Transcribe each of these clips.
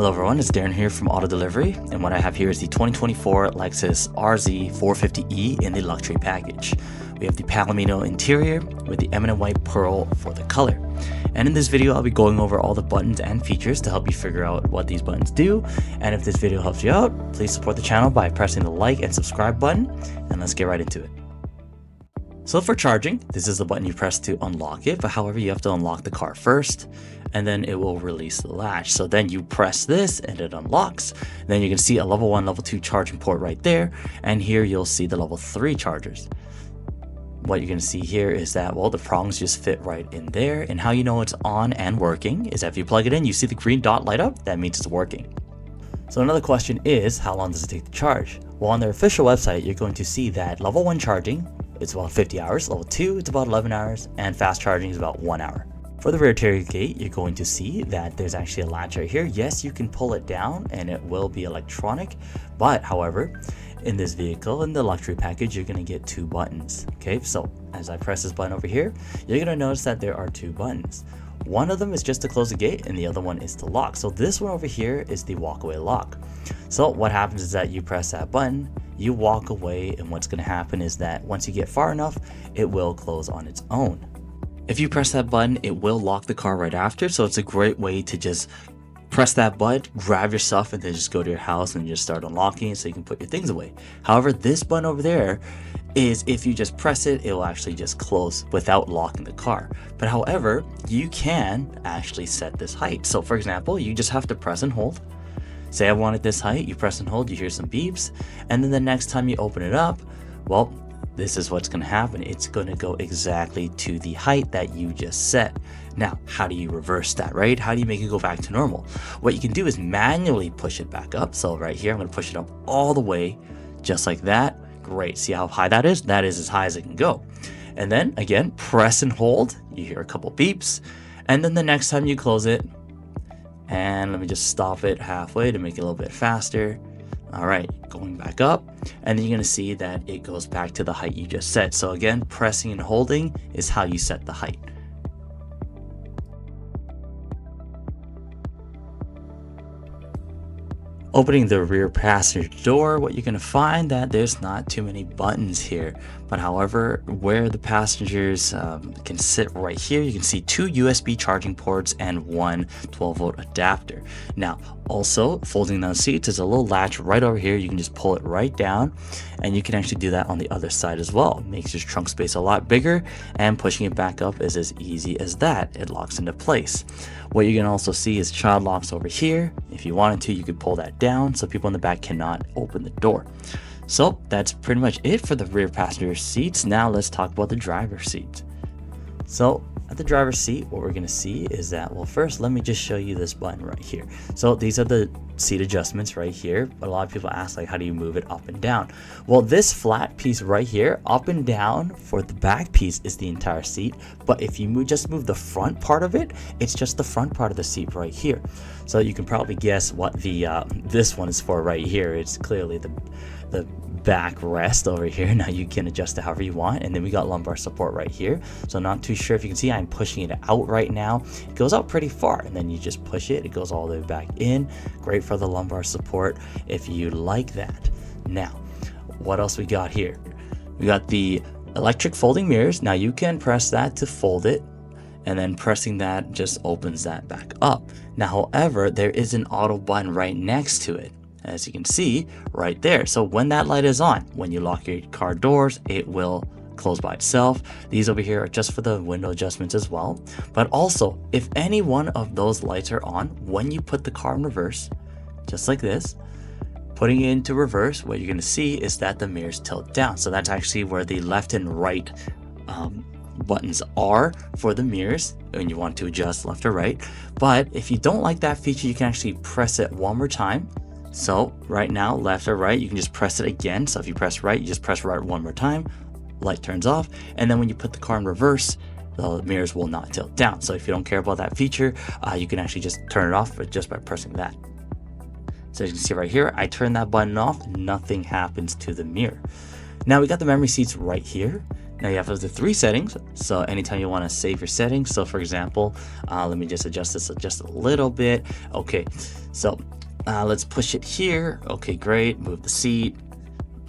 Hello everyone, it's Darren here from Auto Delivery, and what I have here is the 2024 Lexus RZ 450e in the luxury package. We have the Palomino interior with the eminent white pearl for the color. And in this video, I'll be going over all the buttons and features to help you figure out what these buttons do. And if this video helps you out, please support the channel by pressing the like and subscribe button, and let's get right into it. So for charging, this is the button you press to unlock it, but however, you have to unlock the car first, and then it will release the latch. So then you press this and it unlocks. Then you can see a level 1, level 2 charging port right there, and here you'll see the level 3 chargers. What you're going to see here is that, well, the prongs just fit right in there, and how you know it's on and working is that if you plug it in, you see the green dot light up, that means it's working. So another question is, how long does it take to charge? Well, on their official website, you're going to see that level 1 charging, it's about 50 hours, level 2, it's about 11 hours, and fast charging is about 1 hour. For the rear tailgate, you're going to see that there's actually a latch right here. Yes, you can pull it down and it will be electronic, but however, in this vehicle, in the luxury package, you're going to get 2 buttons. Okay, so as I press this button over here, you're going to notice that there are 2 buttons. One of them is just to close the gate and the other one is to lock. So this one over here is the walkaway lock. So what happens is that you press that button, you walk away, and what's going to happen is that once you get far enough, it will close on its own. If you press that button, it will lock the car right after. So it's a great way to just press that button, grab your stuff, and then just go to your house and just start unlocking so you can put your things away. However, this button over there is, if you just press it, it will actually just close without locking the car. But however, you can actually set this height. So for example, you just have to press and hold. Say I wanted this height, you press and hold, you hear some beeps, and then the next time you open it up, well, this is what's going to happen. It's going to go exactly to the height that you just set. Now, how do you reverse that, right? How do you make it go back to normal? What you can do is manually push it back up. So right here, I'm going to push it up all the way, just like that. Great. See how high that is? That is as high as it can go. And then again, press and hold. You hear a couple beeps. And then the next time you close it, and let me just stop it halfway to make it a little bit faster. All right, going back up, and then you're gonna see that it goes back to the height you just set. So again, pressing and holding is how you set the height. Opening the rear passenger door, what you're going to find that there's not too many buttons here, but however, where the passengers can sit right here, you can see 2 USB charging ports and 1 12-volt adapter. Now, also folding down seats is a little latch right over here. You can just pull it right down, and you can actually do that on the other side as well. It makes your trunk space a lot bigger, and pushing it back up is as easy as that. It locks into place. What you can also see is child locks over here. If you wanted to, you could pull that down so people in the back cannot open the door. So that's pretty much it for the rear passenger seats. Now let's talk about the driver's seat. So at the driver's seat, what we're going to see is that, well, first let me just show you this button right here. So these are the seat adjustments right here. But a lot of people ask, like, how do you move it up and down? Well, this flat piece right here, up and down for the back piece, is the entire seat. But if you just move the front part of it, it's just the front part of the seat right here. So you can probably guess what the this one is for right here. It's clearly the back rest over here. Now you can adjust it however you want, and then we got lumbar support right here. So not too sure if you can see, I'm pushing it out right now. It goes out pretty far, and then you just push it, it goes all the way back in. Great for the lumbar support if you like that. Now, what else we got here? We got the electric folding mirrors. Now you can press that to fold it, and then pressing that just opens that back up. Now, however, there is an auto button right next to it, as you can see right there. So when that light is on, when you lock your car doors, it will close by itself. These over here are just for the window adjustments as well. But also, if any one of those lights are on, when you put the car in reverse, just like this, putting it into reverse, what you're going to see is that the mirrors tilt down. So that's actually where the left and right buttons are for the mirrors when you want to adjust left or right. But if you don't like that feature, you can actually press it one more time. So right now, left or right, you can just press it again. So if you press right, you just press right one more time, light turns off. And then when you put the car in reverse, the mirrors will not tilt down. So if you don't care about that feature, you can actually just turn it off just by pressing that. So as you can see right here, I turn that button off, nothing happens to the mirror. Now we got the memory seats right here. Now you have the 3 settings, so anytime you want to save your settings. So for example, let me just adjust this just a little bit. Okay, so let's push it here. Okay, great. Move the seat.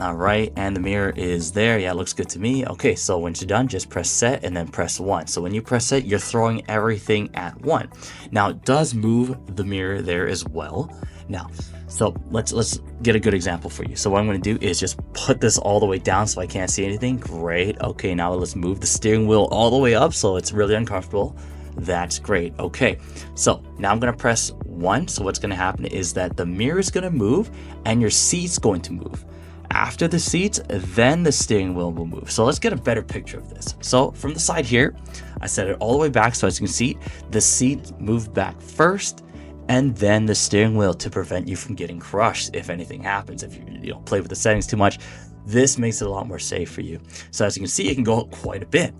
All right, and the mirror is there. Yeah, it looks good to me. Okay, so once you're done, just press set and then press 1. So when you press set, you're throwing everything at 1. Now it does move the mirror there as well. Now, so let's get a good example for you. So what I'm going to do is just put this all the way down so I can't see anything. Great. Okay, now let's move the steering wheel all the way up so it's really uncomfortable. That's great. Okay, so now I'm going to press 1. So what's going to happen is that the mirror is going to move and your seat's going to move. After the seats, then the steering wheel will move. So let's get a better picture of this. So from the side here, I set it all the way back so as you can see, the seat moved back first, and then the steering wheel to prevent you from getting crushed if anything happens. If you play with the settings too much, this makes it a lot more safe for you. So as you can see, it can go up quite a bit.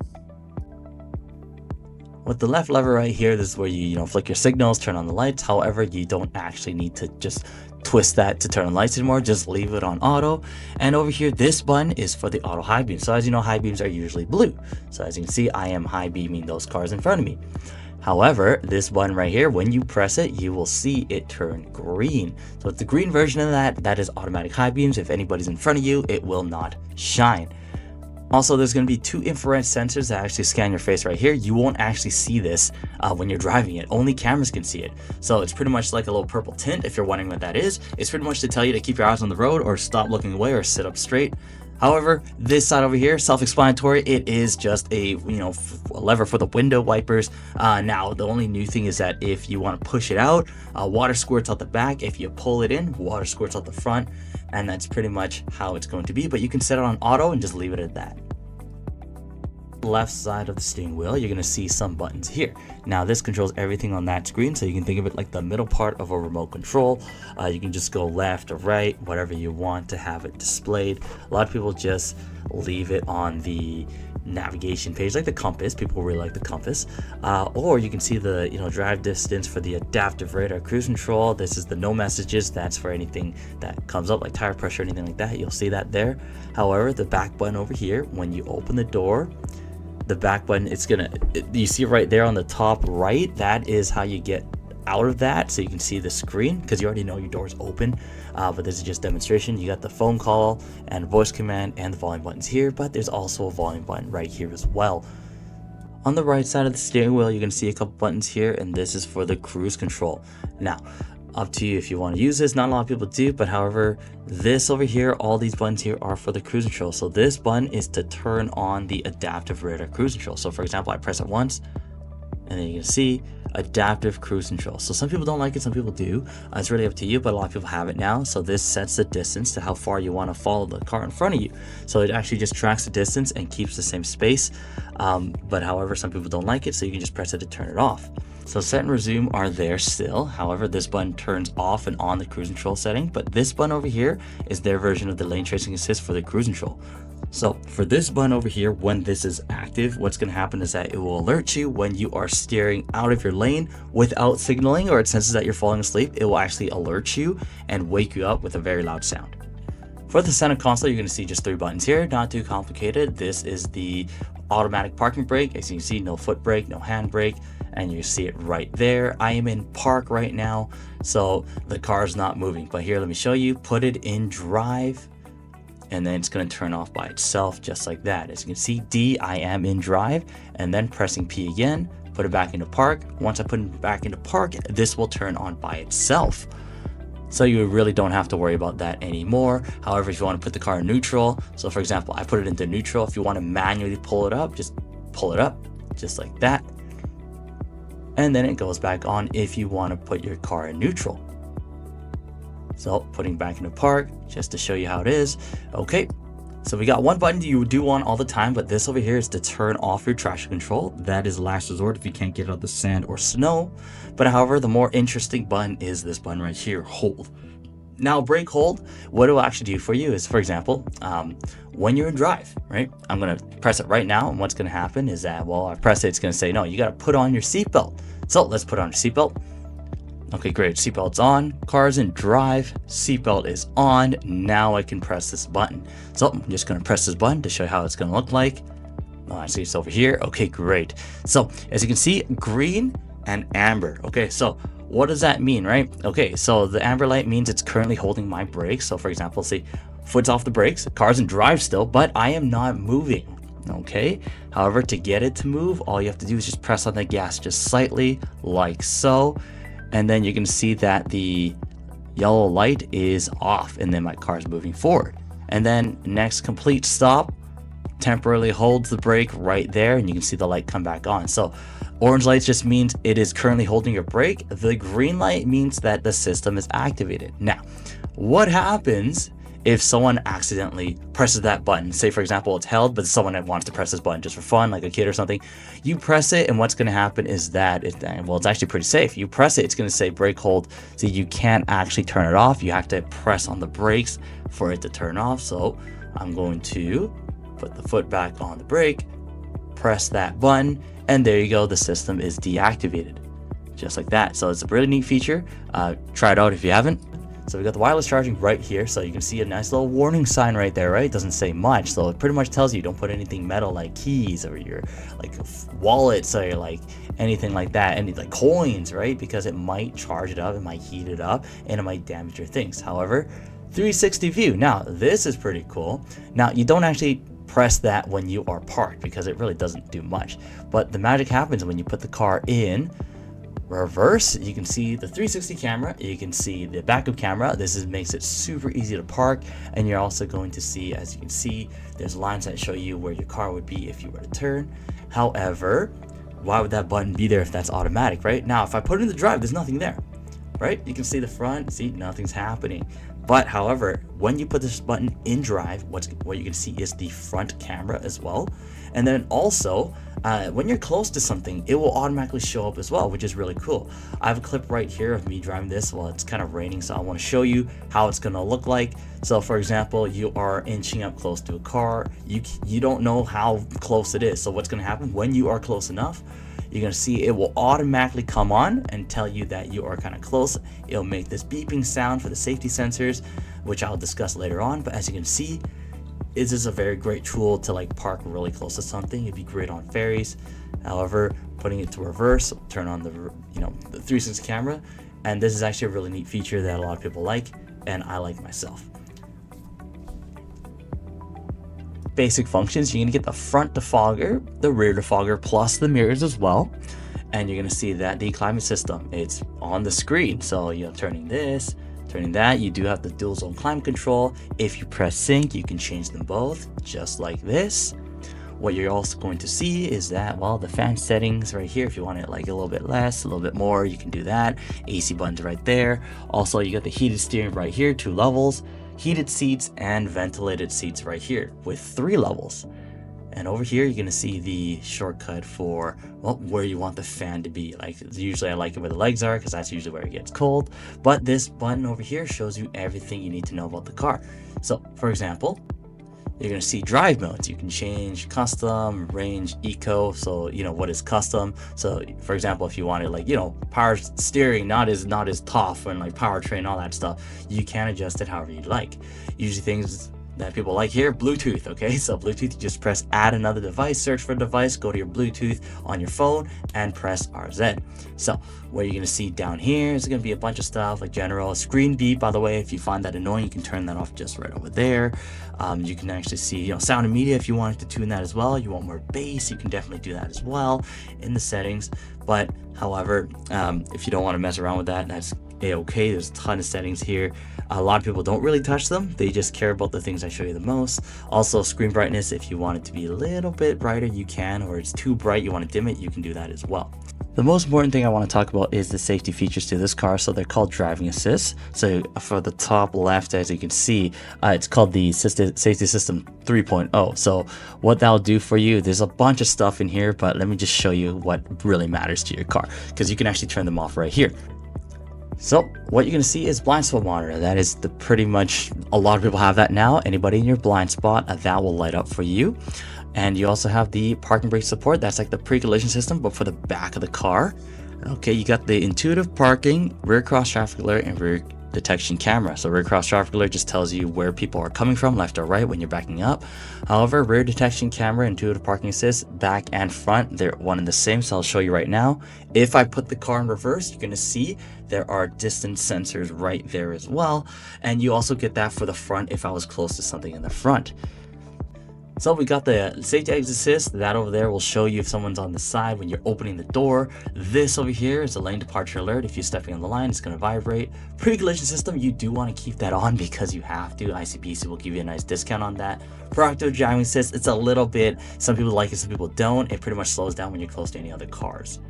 With the left lever right here, this is where you flick your signals, turn on the lights. However, you don't actually need to just twist that to turn on lights anymore. Just leave it on auto. And over here, this button is for the auto high beam. So as you know, high beams are usually blue. So as you can see, I am high beaming those cars in front of me. However, this button right here, when you press it, you will see it turn green. So it's the green version of that is automatic high beams. If anybody's in front of you, it will not shine. Also, there's going to be 2 infrared sensors that actually scan your face right here. You won't actually see this when you're driving it. Only cameras can see it. So it's pretty much like a little purple tint. If you're wondering what that is, it's pretty much to tell you to keep your eyes on the road or stop looking away or sit up straight. However, this side over here, self-explanatory, it is just a lever for the window wipers. Now, the only new thing is that if you want to push it out, water squirts out the back. If you pull it in, water squirts out the front. And that's pretty much how it's going to be. But you can set it on auto and just leave it at that. Left side of the steering wheel, you're going to see some buttons here. Now this controls everything on that screen, so you can think of it like the middle part of a remote control. You can just go left or right, whatever you want to have it displayed. A lot of people just leave it on the navigation page, like the compass. People really like the compass. Or you can see the drive distance for the adaptive radar cruise control. This is the no messages. That's for anything that comes up like tire pressure, anything like that. You'll see that there. However, the back button over here, when you open the door, the back button, you see right there on the top right, that is how you get out of that, so you can see the screen, because you already know your door is open. But this is just demonstration. You got the phone call and voice command and the volume buttons here, but there's also a volume button right here as well. On the right side of the steering wheel, you're going to see a couple buttons here, and this is for the cruise control. Now, up to you if you want to use this. Not a lot of people do, but however, this over here, all these buttons here are for the cruise control. So this button is to turn on the adaptive radar cruise control. So for example, I press it once, and then you can see adaptive cruise control. So some people don't like it, some people do. It's really up to you, but a lot of people have it now. So this sets the distance to how far you want to follow the car in front of you. So it actually just tracks the distance and keeps the same space. But however, some people don't like it, so you can just press it to turn it off. So set and resume are there still. However, this button turns off and on the cruise control setting, but this button over here is their version of the lane tracing assist for the cruise control. So for this button over here, when this is active, what's going to happen is that it will alert you when you are steering out of your lane without signaling, or it senses that you're falling asleep. It will actually alert you and wake you up with a very loud sound. For the center console, you're going to see just 3 buttons here, not too complicated. This is the automatic parking brake. As you can see, no foot brake, no hand brake, and you see it right there. I am in park right now, so the car is not moving. But here, let me show you. Put it in drive, and then it's going to turn off by itself just like that. As you can see, D, I am in drive, and then pressing P again, put it back into park. Once I put it back into park, this will turn on by itself. So you really don't have to worry about that anymore. However, if you want to put the car in neutral, so for example, I put it into neutral. If you want to manually pull it up, just pull it up just like that. And then it goes back on if you want to put your car in neutral. So putting back into park, just to show you how it is. Okay, so we got one button you do want all the time, but this over here is to turn off your traction control. That is last resort if you can't get out the sand or snow. But however, the more interesting button is this button right here, hold. Now brake hold, what it will actually do for you is, for example, when you're in drive, right? I'm gonna press it right now, and what's gonna happen is that, well, I press it, it's gonna say, no, you gotta put on your seatbelt. So let's put on your seatbelt. Okay, great, seatbelt's on, car's in drive, seatbelt is on. Now I can press this button. So I'm just gonna press this button to show you how it's gonna look like. Oh, I see it's over here. Okay, great. So as you can see, green and amber. Okay, so what does that mean, right? Okay, so the amber light means it's currently holding my brakes. So for example, say foot's off the brakes, car's in drive still, but I am not moving. Okay, however, to get it to move, all you have to do is just press on the gas just slightly, like so, and then you can see that the yellow light is off, and then my car is moving forward. And then next complete stop temporarily holds the brake right there, and you can see the light come back on. So orange light just means it is currently holding your brake. The green light means that the system is activated. Now, what happens if someone accidentally presses that button? Say for example it's held, but someone wants to press this button just for fun, like a kid or something. You press it, and what's going to happen is that well, it's actually pretty safe. You press it, it's going to say brake hold, so you can't actually turn it off. You have to press on the brakes for it to turn off. So I'm going to put the foot back on the brake, press that button, and there you go, the system is deactivated just like that. So it's a really neat feature. Try it out if you haven't. So we got the wireless charging right here, so you can see a nice little warning sign right there, right? It doesn't say much, so it pretty much tells you don't put anything metal like keys or your like wallets or like anything like that, any like coins, right? Because it might charge it up, it might heat it up, and it might damage your things. However, 360 view. Now this is pretty cool. Now you don't actually press that when you are parked because it really doesn't do much, but the magic happens when you put the car in reverse. You can see the 360 camera, you can see the backup camera. This makes it super easy to park, and you're also going to see, as you can see, there's lines that show you where your car would be if you were to turn. However, why would that button be there if that's automatic, right? Now if I put it in the drive, there's nothing there, right? You can see the front, see nothing's happening. But however, when you put this button in drive, what you can see is the front camera as well. And then also, when you're close to something, it will automatically show up as well, which is really cool. I have a clip right here of me driving this. Well, it's kind of raining, so I want to show you how it's going to look like. So for example, you are inching up close to a car. You don't know how close it is. So what's going to happen when you are close enough? You're going to see it will automatically come on and tell you that you are kind of close. It'll make this beeping sound for the safety sensors, which I'll discuss later on. But as you can see, this is a very great tool to like park really close to something. It'd be great on ferries. However, putting it to reverse, turn on the the 360 camera, and this is actually a really neat feature that a lot of people like, and I like myself. Basic functions, you're going to get the front defogger, the rear defogger, plus the mirrors as well. And you're going to see that the climate system, it's on the screen. So you're turning this, turning that. You do have the dual zone climate control. If you press sync, you can change them both just like this. What you're also going to see is that, well, the fan settings right here, if you want it like a little bit less, a little bit more, you can do that. AC buttons right there. Also, you got the heated steering right here, 2 levels. Heated seats and ventilated seats right here with 3 levels. And over here you're going to see the shortcut for, well, where you want the fan to be. Like usually I like it where the legs are because that's usually where it gets cold, but this button over here shows you everything you need to know about the car. So for example, you're going to see drive modes. You can change custom, range, eco. So what is custom? So for example, if you wanted like power steering, not as tough, and like powertrain, all that stuff, you can adjust it however you like. Usually things that people like here, Bluetooth. Okay, so Bluetooth, you just press add another device, search for a device, go to your Bluetooth on your phone and press RZ. So what you're going to see down here is going to be a bunch of stuff like general screen beep. By the way, if you find that annoying, you can turn that off just right over there. You can actually see sound and media if you wanted to tune that as well. You want more bass, you can definitely do that as well in the settings. But however, if you don't want to mess around with that, that's okay. There's a ton of settings here. A lot of people don't really touch them. They just care about the things I show you the most. Also, screen brightness, if you want it to be a little bit brighter, you can, or it's too bright, you want to dim it, you can do that as well. The most important thing I want to talk about is the safety features to this car. So they're called driving assist. So for the top left, as you can see, it's called the safety system 3.0. So what that'll do for you, there's a bunch of stuff in here, but let me just show you what really matters to your car, because you can actually turn them off right here. So what you're going to see is blind spot monitor. That is pretty much, a lot of people have that now. Anybody in your blind spot, that will light up for you. And you also have the parking brake support. That's like the pre-collision system, but for the back of the car. Okay, you got the intuitive parking, rear cross traffic alert, and rear detection camera. So rear cross traffic alert just tells you where people are coming from, left or right, when you're backing up. However, rear detection camera, intuitive parking assist, back and front, they're one and the same. So I'll show you right now. If I put the car in reverse, you're going to see there are distance sensors right there as well. And you also get that for the front if I was close to something in the front. So we got the safety exit assist. That over there will show you if someone's on the side when you're opening the door. This over here is a lane departure alert. If you're stepping on the line, it's going to vibrate. Pre-collision system, you do want to keep that on because you have to. ICBC will give you a nice discount on that. Proactive driving assist, it's a little bit, some people like it, some people don't. It pretty much slows down when you're close to any other cars.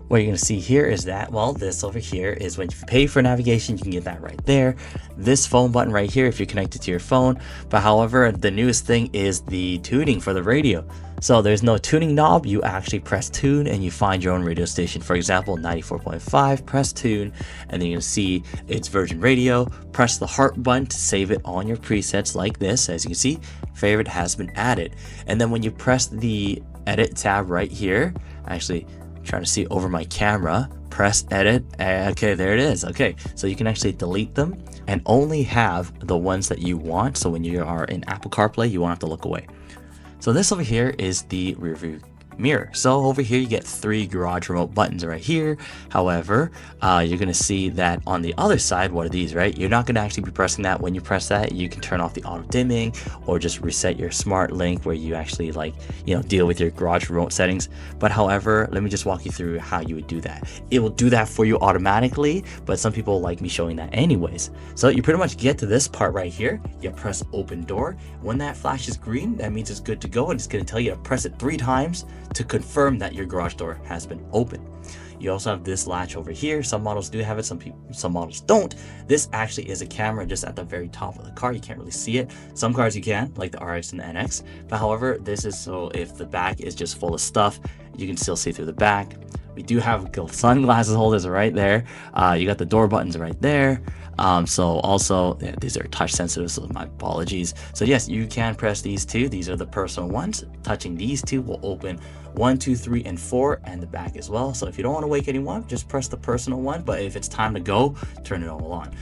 What you're going to see here is that, well, this over here is when you pay for navigation, you can get that right there. This phone button right here if you're connected to your phone. But however, the newest thing is the tuning for the radio. So there's no tuning knob. You actually press tune and you find your own radio station. For example, 94.5, press tune, and then you're going to see it's Virgin Radio. Press the heart button to save it on your presets like this. As you can see, favorite has been added. And then when you press the edit tab right here, actually, trying to see over my camera, press edit. Okay, there it is. Okay, so you can actually delete them and only have the ones that you want. So when you are in Apple CarPlay, you won't have to look away. So this over here is the rear view mirror. So over here you get 3 garage remote buttons right here. However, you're going to see that on the other side, what are these, right? You're not going to actually be pressing that. When you press that, you can turn off the auto dimming or just reset your smart link where you actually deal with your garage remote settings. But however, let me just walk you through how you would do that. It will do that for you automatically, but some people like me showing that anyways. So you pretty much get to this part right here. You press open door. When that flashes green, that means it's good to go, and it's going to tell you to press it 3 times to confirm that your garage door has been opened. You also have this latch over here. Some models do have it, some models don't. This actually is a camera just at the very top of the car. You can't really see it. Some cars you can, like the RX and the NX. But however, this is so if the back is just full of stuff, you can still see through the back. We do have sunglasses holders right there. You got the door buttons right there. So also, yeah, these are touch sensitive, so my apologies. So yes, you can press these 2. These are the personal ones. Touching these 2 will open 1, 2, 3, and 4, and the back as well. So if you don't want to wake anyone, just press the personal one. But if it's time to go, turn it all on.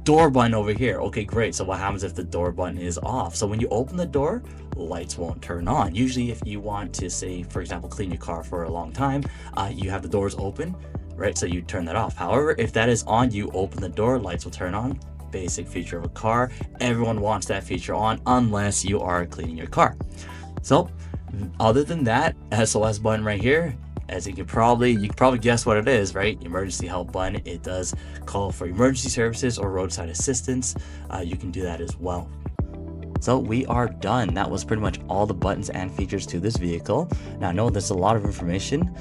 Door button over here. Okay, great. So what happens if the door button is off? So when you open the door, lights won't turn on. Usually if you want to, say, for example, clean your car for a long time, you have the doors open, right? So you turn that off. However, if that is on, you open the door, lights will turn on. Basic feature of a car. Everyone wants that feature on unless you are cleaning your car. So other than that, SOS button right here, as you can probably guess what it is, right? Emergency help button. It does call for emergency services or roadside assistance. You can do that as well. So we are done. That was pretty much all the buttons and features to this vehicle. Now I know there's a lot of information,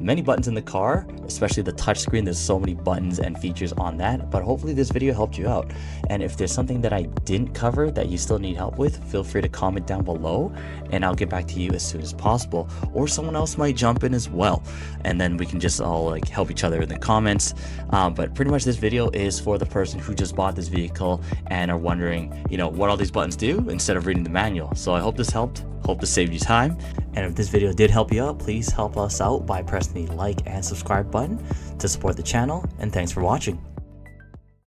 many buttons in the car, especially the touchscreen. There's so many buttons and features on that, but hopefully this video helped you out. And if there's something that I didn't cover that you still need help with, feel free to comment down below and I'll get back to you as soon as possible, or someone else might jump in as well. And then we can just all help each other in the comments. But pretty much this video is for the person who just bought this vehicle and are wondering, what all these buttons do instead of reading the manual. So I hope this helped. Hope this saved you time. And if this video did help you out, please help us out by pressing the like and subscribe button to support the channel. And thanks for watching.